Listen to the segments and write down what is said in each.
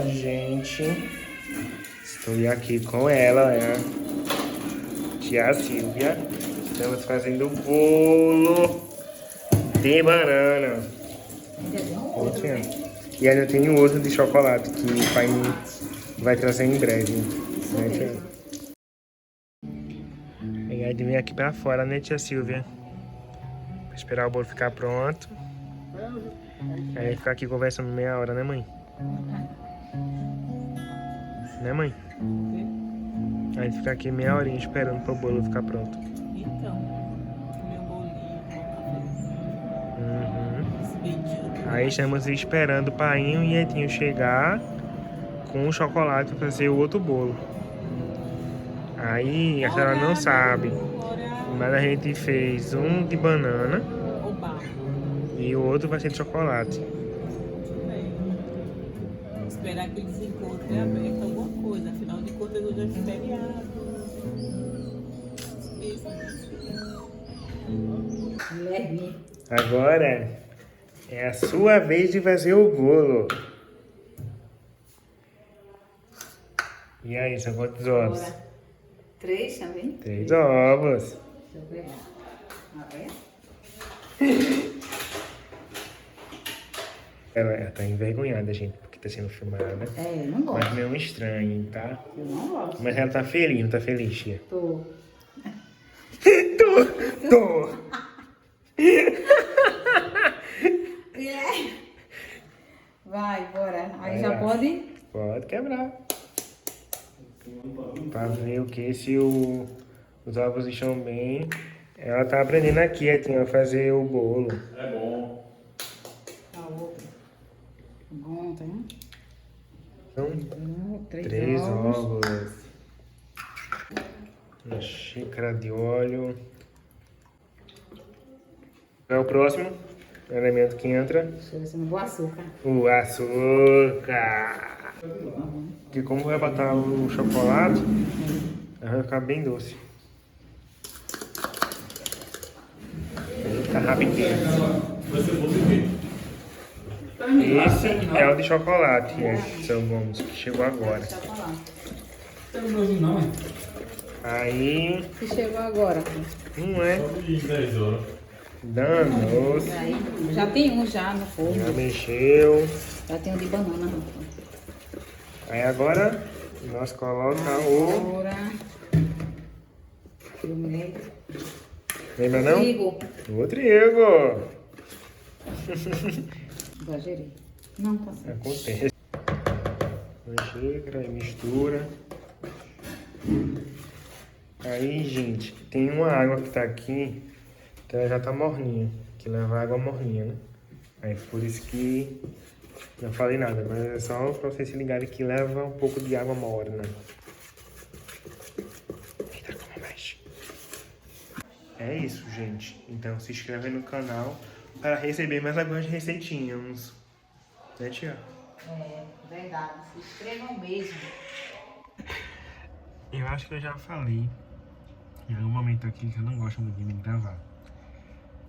gente. Estou aqui com ela, tia Silvia. Estamos fazendo bolo de banana. E ainda tem o outro de chocolate que o pai vai trazer em breve. Né, tia? E aí de vir aqui pra fora, né, tia Silvia? Pra esperar o bolo ficar pronto. Aí ficar aqui conversando meia hora, né, mãe? Né, mãe? Aí ficar aqui meia horinha esperando pro bolo ficar pronto. Então, meu bolinho, Aí estamos esperando o painho e o Etinho chegar com o chocolate pra fazer o outro bolo. Aí a senhora não sabe, mas a gente fez um de banana e o outro vai ser de chocolate. Esperar que eles encontrem aberto alguma coisa, afinal de contas hoje é feriado. Agora é a sua vez de fazer o bolo. E aí, são quantos ovos? 3 também? 3 ovos. Deixa eu pegar. Tá vendo? Ela tá envergonhada, gente, porque tá sendo filmada. Eu não gosto. Mas meio estranho, tá? Eu não gosto. Mas ela tá feliz, não tá feliz, tia? Tô. Tô. Vai, bora. Aí Vai já lá. pode? Pode quebrar. Pra ver o que, se os ovos estão bem. Ela tá aprendendo aqui, Etinho, a fazer o bolo. É bom. A outra. Bom, tá vendo? Então, 3 3 ovos. ovos. Uma xícara de óleo. Qual é o próximo elemento que entra? Deixa eu ver se não vou açúcar. O açúcar. Que como vai botar o chocolate, vai ficar bem doce. Tá rapidinho. Vai ser bom de quê? Esse é o de chocolate, São Gomes, que chegou agora. Chocolate. Não, é? Aí, Que chegou agora. não é Só de 10 horas. danos. Aí, já tem um já no Já forno. mexeu. Já tem um de banana. No forno. Aí agora, nós colocamos o... Agora. Eu me lembro. Lembra não? Trigo. O trigo. Exagerei. Não, tá certo. Acontece. Uma xícara, mistura. Aí, gente, tem uma água que tá aqui, que ela já tá morninha, que leva água morninha, né? Aí por isso que não falei nada, mas é só pra vocês se ligarem que leva um pouco de água morna. Eita, como mexe. É isso, gente. Então se inscreve no canal para receber mais algumas receitinhas. Né, tia? É, verdade. Se inscrevam mesmo. Eu acho que eu já falei em algum momento aqui que eu não gosto muito de me gravar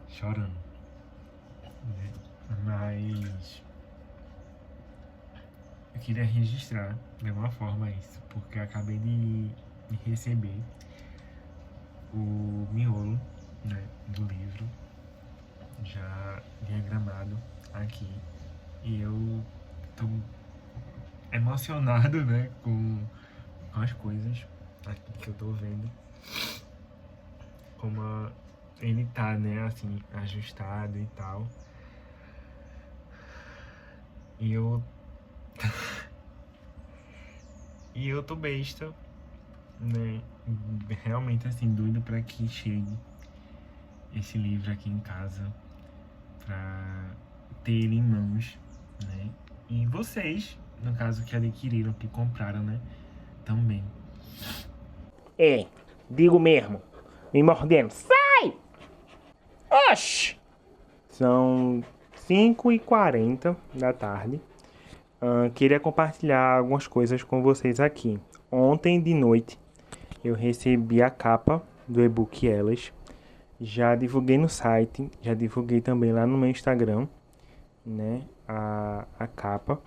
chorando, né? Mas eu queria registrar de alguma forma isso, porque eu acabei de receber o miolo, né, do livro já diagramado aqui e eu tô emocionado, né, com as coisas aqui que eu tô vendo, como ele tá, né, assim, ajustado e tal. E eu e eu tô besta, né, realmente assim, doido pra que chegue esse livro aqui em casa, pra ter ele em mãos, né, e vocês, no caso, que adquiriram, que compraram, né, também. Digo mesmo, me mordendo, sai! Oxi! São 5h40 da tarde. Queria compartilhar algumas coisas com vocês aqui. Ontem de noite eu recebi a capa do e-book Elas. Já divulguei no site, já divulguei também lá no meu Instagram, né, a capa.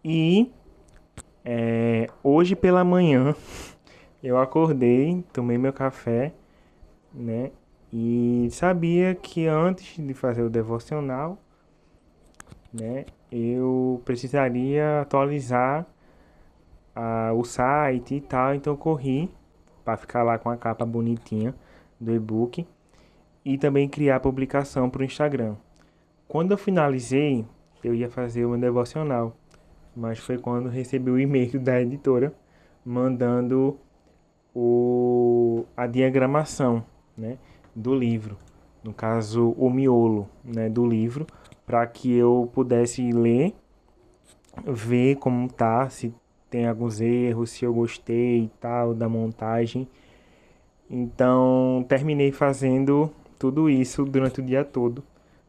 E hoje pela manhã eu acordei, tomei meu café, né? E sabia que antes de fazer o devocional, né, eu precisaria atualizar o site e tal, então eu corri para ficar lá com a capa bonitinha do e-book e também criar a publicação para o Instagram. Quando eu finalizei, eu ia fazer o meu devocional, mas foi quando recebi o e-mail da editora mandando a diagramação, né, do livro, no caso o miolo, né, do livro, para que eu pudesse ler, ver como tá, se tem alguns erros, se eu gostei e tal da montagem. Então terminei fazendo tudo isso durante o dia todo.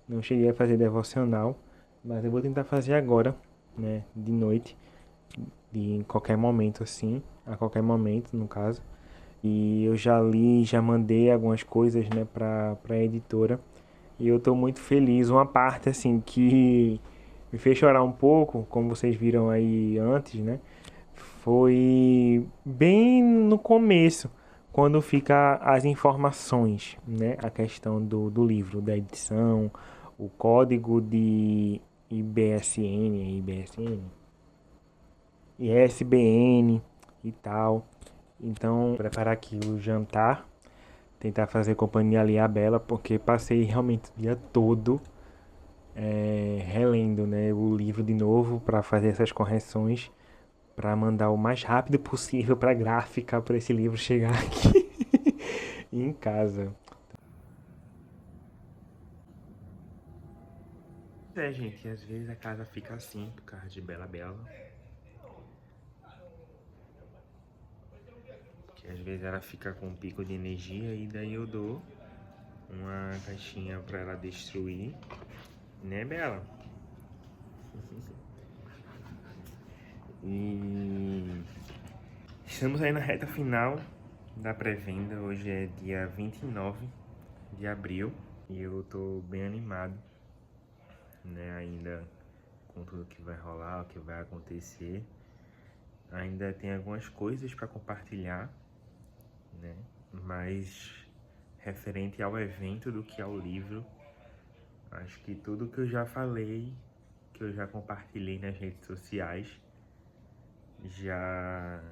Não cheguei a fazer devocional, mas eu vou tentar fazer agora, né, de noite, em qualquer momento assim, a qualquer momento no caso. E eu já li, já mandei algumas coisas, né, para a editora. E eu tô muito feliz. Uma parte assim que me fez chorar um pouco, como vocês viram aí antes, né, foi bem no começo, quando fica as informações, né, a questão do livro, da edição, o código de ISBN e tal. Então, preparar aqui o jantar, tentar fazer companhia ali à Bela, porque passei realmente o dia todo relendo, né, o livro de novo para fazer essas correções, para mandar o mais rápido possível para a gráfica, para esse livro chegar aqui em casa. Gente, às vezes a casa fica assim por causa de Bela. Que às vezes ela fica com um pico de energia e daí eu dou uma caixinha para ela destruir, né, Bela? E estamos aí na reta final da pré-venda. Hoje é dia 29 de abril e eu tô bem animado, né, ainda com tudo que vai rolar, o que vai acontecer. Ainda tem algumas coisas para compartilhar, né, mas referente ao evento do que ao livro, acho que tudo que eu já falei, que eu já compartilhei nas redes sociais, já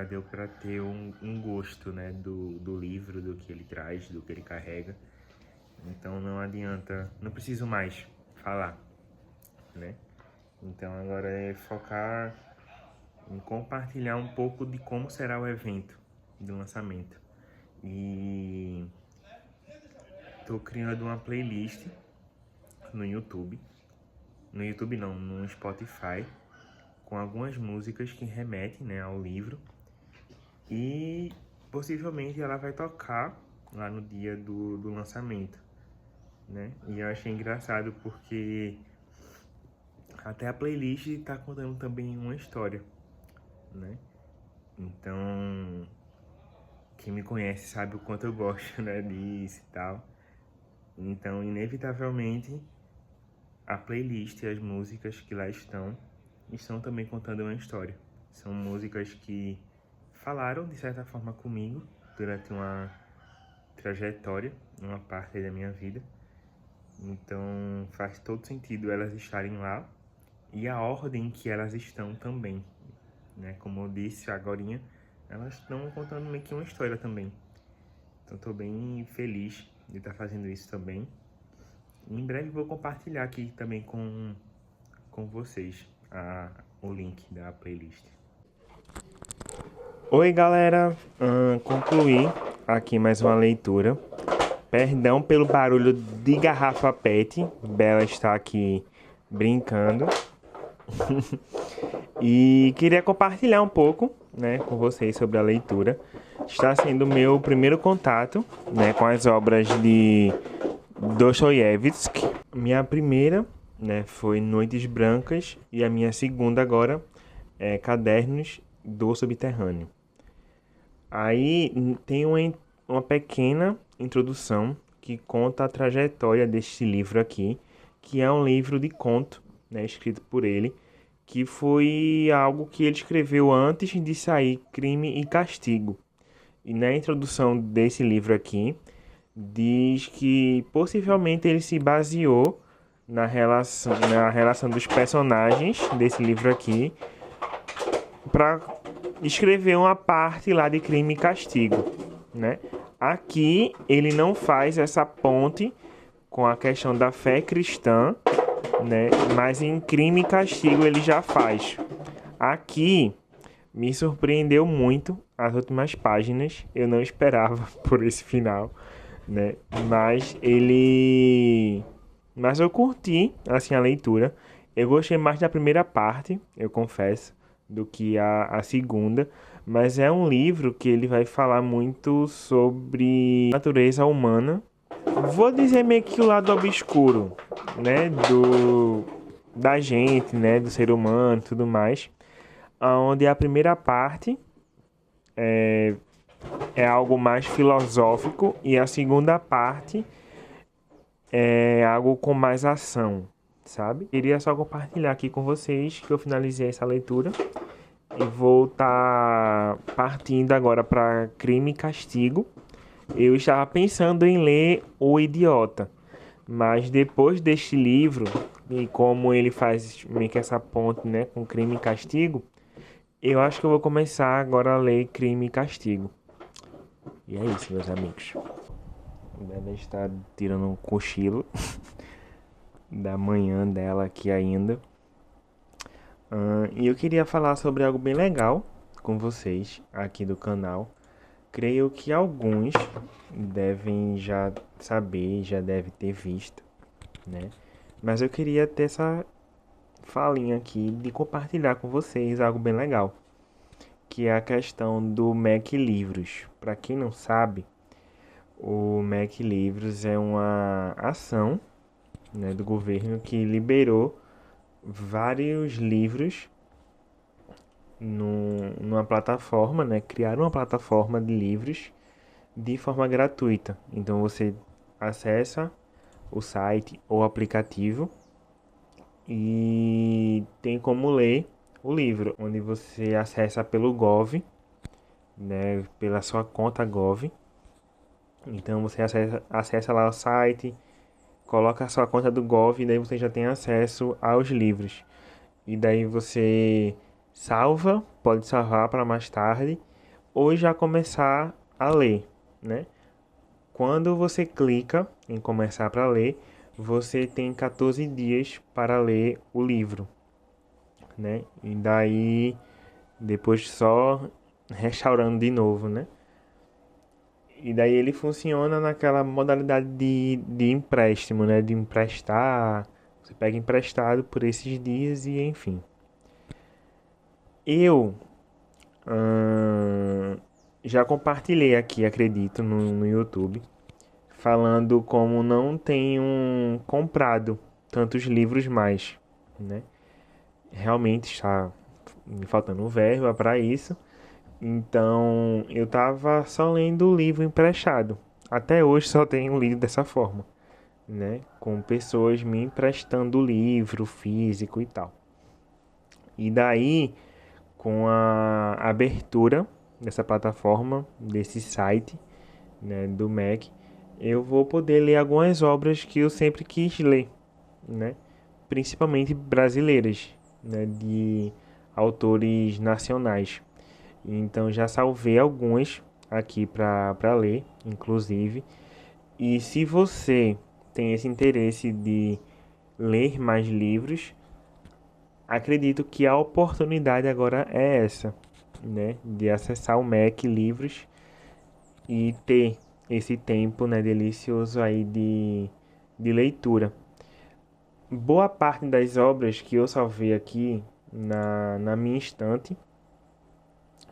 deu para ter um gosto, né, do livro, do que ele traz, do que ele carrega. Então não adianta, não preciso mais falar, né? Então agora é focar em compartilhar um pouco de como será o evento de lançamento. E tô criando uma playlist no YouTube. No YouTube não, no Spotify, com algumas músicas que remetem, né, ao livro. E possivelmente ela vai tocar lá no dia do lançamento, né? E eu achei engraçado porque até a playlist tá contando também uma história, né? Então, quem me conhece sabe o quanto eu gosto, né, disso e tal. Então, inevitavelmente, a playlist e as músicas que lá estão também contando uma história. São músicas que falaram, de certa forma, comigo durante uma trajetória, uma parte da minha vida. Então, faz todo sentido elas estarem lá e a ordem que elas estão também, né? Como eu disse agorinha, elas estão contando meio que uma história também. Então, estou bem feliz de estar fazendo isso também. Em breve vou compartilhar aqui também com vocês o link da playlist. Oi, galera, concluí aqui mais uma leitura. Perdão pelo barulho de garrafa PET, Bela está aqui brincando. E queria compartilhar um pouco, né, com vocês sobre a leitura. Está sendo o meu primeiro contato, né, com as obras de Dostoiévski. Minha primeira, né, foi Noites Brancas e a minha segunda agora é Cadernos do Subterrâneo. Aí tem uma pequena introdução que conta a trajetória deste livro aqui, que é um livro de conto, né, escrito por ele, que foi algo que ele escreveu antes de sair Crime e Castigo. E na introdução desse livro aqui, diz que possivelmente ele se baseou na relação dos personagens desse livro aqui para escrever uma parte lá de Crime e Castigo, né? Aqui ele não faz essa ponte com a questão da fé cristã, né? Mas em Crime e Castigo ele já faz. Aqui me surpreendeu muito as últimas páginas. Eu não esperava por esse final, né? Mas eu curti assim a leitura. Eu gostei mais da primeira parte, eu confesso, do que a segunda. Mas é um livro que ele vai falar muito sobre natureza humana. Vou dizer meio que o lado obscuro, né, da gente, né, do ser humano e tudo mais. Onde a primeira parte é algo mais filosófico e a segunda parte é algo com mais ação, sabe? Queria só compartilhar aqui com vocês que eu finalizei essa leitura e vou estar partindo agora para Crime e Castigo. Eu estava pensando em ler O Idiota, mas depois deste livro, e como ele faz meio que essa ponte, né, com Crime e Castigo, eu acho que eu vou começar agora a ler Crime e Castigo. E é isso, meus amigos. Ela está tirando um cochilo da manhã dela aqui ainda. E eu queria falar sobre algo bem legal com vocês aqui do canal. Creio que alguns devem já saber, já devem ter visto, né? Mas eu queria ter essa falinha aqui de compartilhar com vocês algo bem legal, que é a questão do MEC Livros. Para quem não sabe, o MEC Livros é uma ação, né, do governo que liberou vários livros numa plataforma, né? Criaram uma plataforma de livros de forma gratuita. Então você acessa o site ou aplicativo e tem como ler o livro, onde você acessa pelo Gov, né? Pela sua conta Gov. Então você acessa lá o site, coloca a sua conta do Gov e daí você já tem acesso aos livros. E daí você salva, pode salvar para mais tarde ou já começar a ler, né? Quando você clica em começar para ler, você tem 14 dias para ler o livro, né? E daí depois só restaurando de novo, né? E daí ele funciona naquela modalidade de empréstimo, né? De emprestar, você pega emprestado por esses dias e enfim. Eu já compartilhei aqui, acredito, no YouTube, falando como não tenho comprado tantos livros mais, né? Realmente está me faltando verba para isso. Então, eu tava só lendo o livro emprestado. Até hoje só tenho lido dessa forma, né? Com pessoas me emprestando o livro físico e tal. E daí, com a abertura dessa plataforma, desse site, né, do MEC, eu vou poder ler algumas obras que eu sempre quis ler, né? Principalmente brasileiras, né? De autores nacionais. Então já salvei alguns aqui para ler, inclusive. E se você tem esse interesse de ler mais livros, acredito que a oportunidade agora é essa, né? De acessar o MEC Livros e ter esse tempo, né, delicioso aí de leitura. Boa parte das obras que eu salvei aqui na minha estante,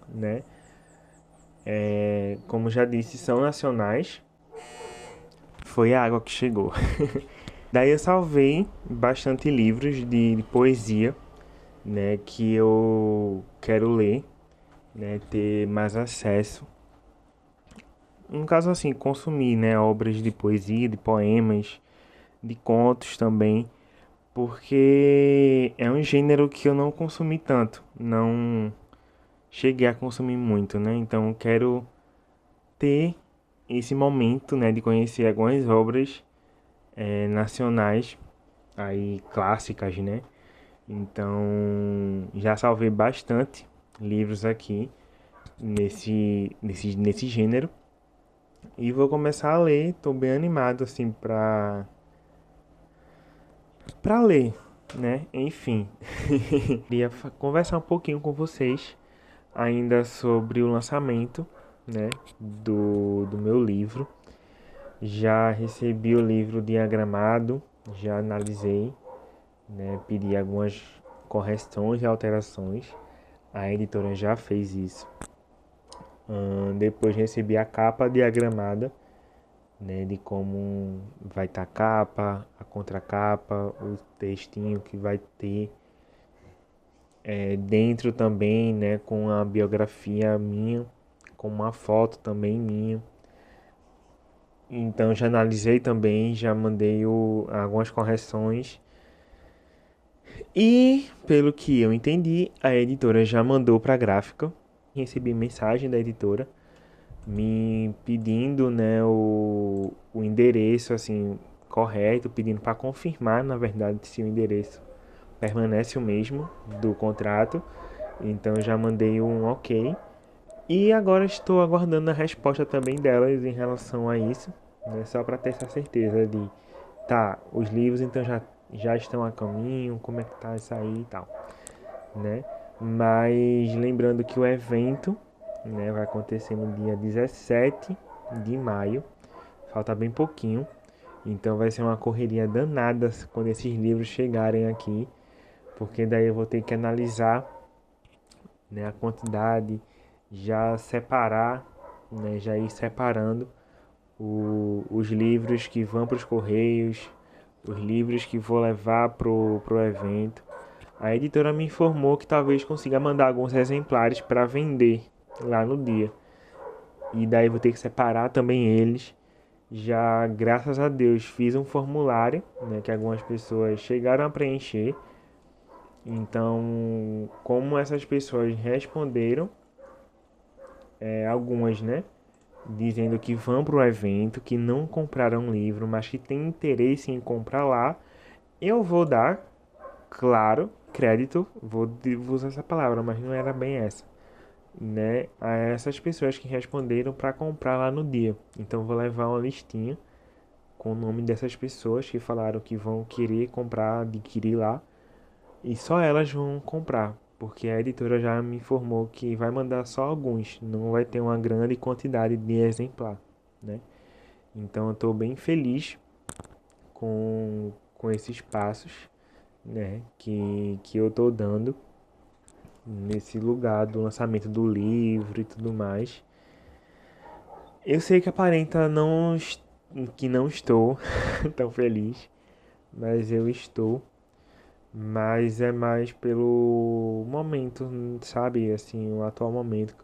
né? Como já disse, são nacionais. Foi a água que chegou. Daí eu salvei bastante livros de poesia, né? Que eu quero ler, né? Ter mais acesso. No caso assim, consumir, né? Obras de poesia, de poemas, de contos também. porque é um gênero que eu não consumi tanto, não cheguei a consumir muito, né? Então eu quero ter esse momento, né, de conhecer algumas obras nacionais, aí clássicas, né? Então já salvei bastante livros aqui nesse gênero e vou começar a ler. Tô bem animado assim para ler, né? Enfim, queria conversar um pouquinho com vocês ainda sobre o lançamento, né, do meu livro. Já recebi o livro diagramado, já analisei, né, pedi algumas correções e alterações. A editora já fez isso. Depois recebi a capa diagramada, né, de como vai estar a capa, a contracapa, o textinho que vai ter dentro também, né, com a biografia minha, com uma foto também minha. Então já analisei também, já mandei algumas correções. E pelo que eu entendi, a editora já mandou para a gráfica. Recebi mensagem da editora me pedindo, né, o endereço assim correto, pedindo para confirmar, na verdade, se o endereço permanece o mesmo do contrato. Então já mandei um ok. E agora estou aguardando a resposta também delas em relação a isso, né, só para ter essa certeza de tá, os livros então já estão a caminho, como é que tá isso aí e tal, né? Mas lembrando que o evento, né, vai acontecer no dia 17 de maio, falta bem pouquinho, então vai ser uma correria danada quando esses livros chegarem aqui, porque daí eu vou ter que analisar, né, a quantidade, já separar, né, já ir separando os livros que vão para os correios, os livros que vou levar pro evento. A editora me informou que talvez consiga mandar alguns exemplares para vender lá no dia. E daí vou ter que separar também eles. Já, graças a Deus, fiz um formulário, né, que algumas pessoas chegaram a preencher. Então, como essas pessoas responderam, algumas, né, dizendo que vão para o evento, que não compraram livro, mas que têm interesse em comprar lá, eu vou dar, claro, crédito, vou usar essa palavra, mas não era bem essa, né, a essas pessoas que responderam para comprar lá no dia. Então vou levar uma listinha com o nome dessas pessoas que falaram que vão querer comprar, adquirir lá, e só elas vão comprar, porque a editora já me informou que vai mandar só alguns, não vai ter uma grande quantidade de exemplar, né? Então eu estou bem feliz com esses passos, né, que eu estou dando nesse lugar do lançamento do livro e tudo mais. Eu sei que aparenta que não estou tão feliz, mas eu estou. Mas é mais pelo momento, sabe? Assim, o atual momento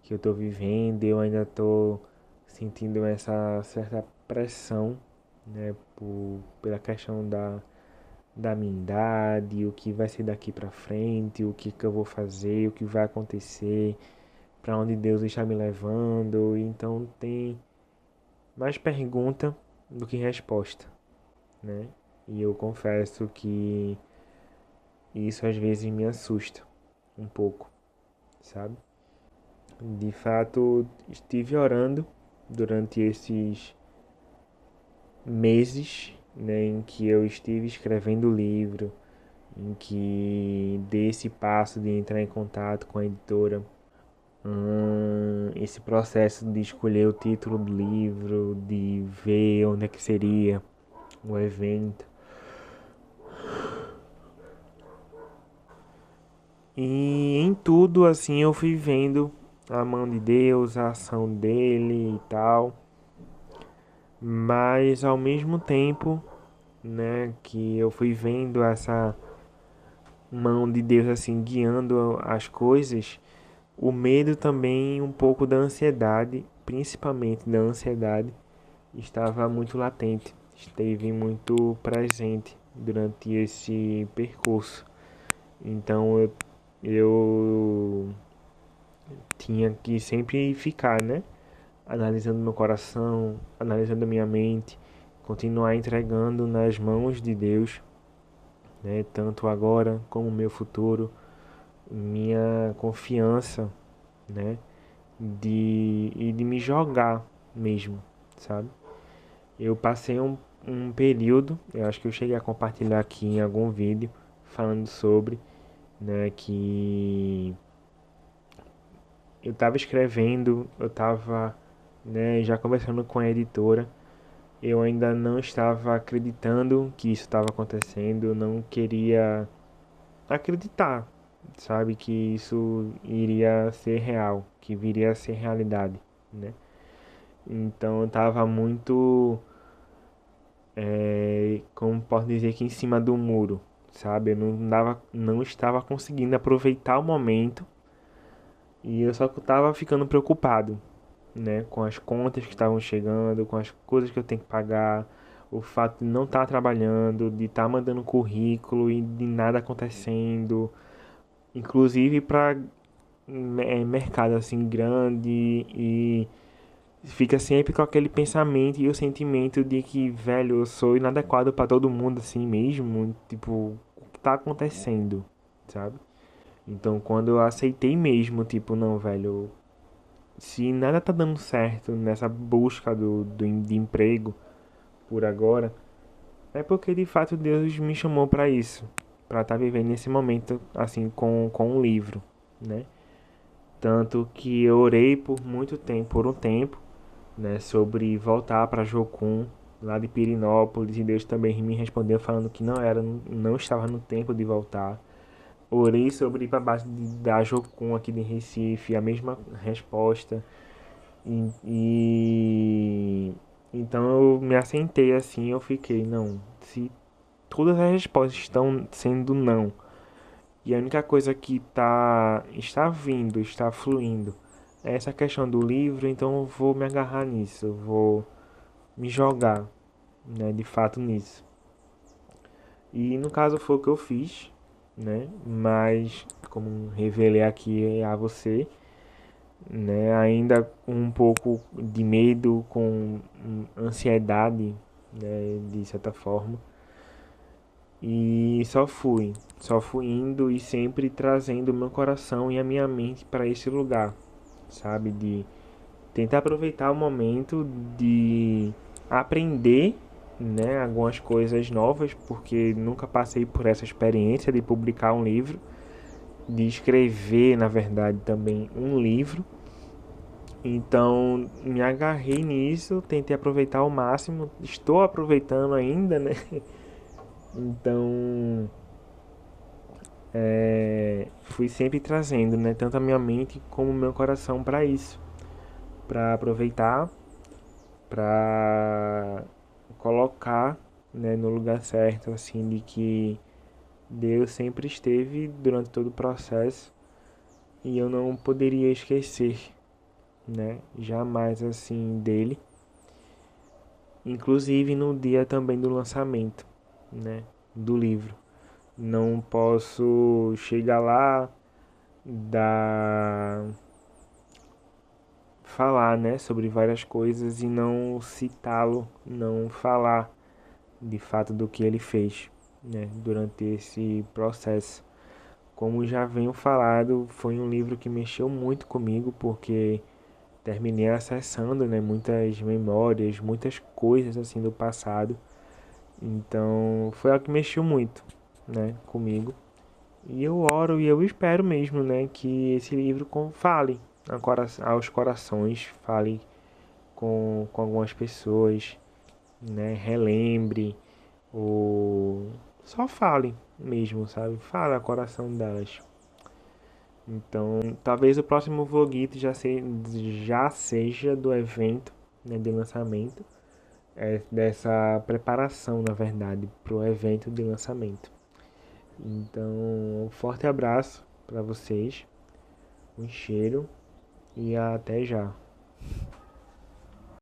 que eu tô vivendo. Eu ainda tô sentindo essa certa pressão, né? Pela questão da minha idade, o que vai ser daqui pra frente, o que eu vou fazer, o que vai acontecer, pra onde Deus está me levando. Então tem mais pergunta do que resposta, né? E eu confesso que isso às vezes me assusta um pouco, sabe? De fato, estive orando durante esses meses, né, em que eu estive escrevendo o livro, em que dei esse passo de entrar em contato com a editora, esse processo de escolher o título do livro, de ver onde é que seria o evento. E em tudo, assim, eu fui vendo a mão de Deus, a ação dele e tal. Mas ao mesmo tempo, né, que eu fui vendo essa mão de Deus assim guiando as coisas, o medo também, um pouco da ansiedade, principalmente da ansiedade, estava muito latente, esteve muito presente durante esse percurso. Então eu tinha que sempre ficar, né? Analisando meu coração, analisando minha mente, continuar entregando nas mãos de Deus, né? Tanto agora como meu futuro, minha confiança, né? De me jogar mesmo, sabe? Eu passei um período, eu acho que eu cheguei a compartilhar aqui em algum vídeo falando sobre, né, que eu estava escrevendo, eu estava, né, já conversando com a editora, eu ainda não estava acreditando que isso estava acontecendo, eu não queria acreditar, sabe, que isso iria ser real, que viria a ser realidade, né? Então eu estava muito, como posso dizer que em cima do muro, sabe? Eu não estava conseguindo aproveitar o momento e eu só estava ficando preocupado, né? Com as contas que estavam chegando, com as coisas que eu tenho que pagar, o fato de não estar trabalhando, de estar mandando currículo e de nada acontecendo, inclusive para mercado assim grande e fica sempre com aquele pensamento e o sentimento de que, velho, eu sou inadequado pra todo mundo assim mesmo. Tipo, o que tá acontecendo, sabe? Então, quando eu aceitei mesmo, tipo, não, velho, se nada tá dando certo nessa busca de emprego por agora, é porque de fato Deus me chamou pra isso, pra estar vivendo nesse momento assim com um livro, né? Tanto que eu orei por muito tempo, por um tempo, né, sobre voltar para Jocum, lá de Pirinópolis, e Deus também me respondeu falando que não estava no tempo de voltar. Orei sobre ir para baixo da Jocum aqui de Recife, a mesma resposta. Então eu me assentei assim, eu fiquei, não, se todas as respostas estão sendo não, e a única coisa que está vindo, está fluindo, é essa questão do livro, então eu vou me agarrar nisso, eu vou me jogar, né, de fato nisso. E no caso foi o que eu fiz, né? Mas como revelei aqui a você, né, ainda com um pouco de medo, com ansiedade, né, de certa forma. E só fui indo e sempre trazendo o meu coração e a minha mente para esse lugar, sabe, de tentar aproveitar o momento de aprender, né, algumas coisas novas, porque nunca passei por essa experiência de publicar um livro, de escrever, na verdade, também um livro. Então, me agarrei nisso, tentei aproveitar ao máximo, estou aproveitando ainda, né? Então, fui sempre trazendo, né, tanto a minha mente como o meu coração para isso, para aproveitar, para colocar, né, no lugar certo, assim, de que Deus sempre esteve durante todo o processo e eu não poderia esquecer, né, jamais assim dele, inclusive no dia também do lançamento, né, do livro. Não posso chegar lá, dar falar, né, sobre várias coisas e não citá-lo, não falar de fato do que ele fez, né, durante esse processo. Como já venho falado, foi um livro que mexeu muito comigo porque terminei acessando, né, muitas memórias, muitas coisas assim do passado. Então, foi algo que mexeu muito, né, comigo. E eu oro e eu espero mesmo, né, que esse livro fale aos corações, fale com algumas pessoas, né, relembre, ou só fale mesmo, sabe? Fale ao coração delas. Então, talvez o próximo vlogito já seja do evento, né, de lançamento, dessa preparação, na verdade, para o evento de lançamento. Então, um forte abraço para vocês, um cheiro e até já.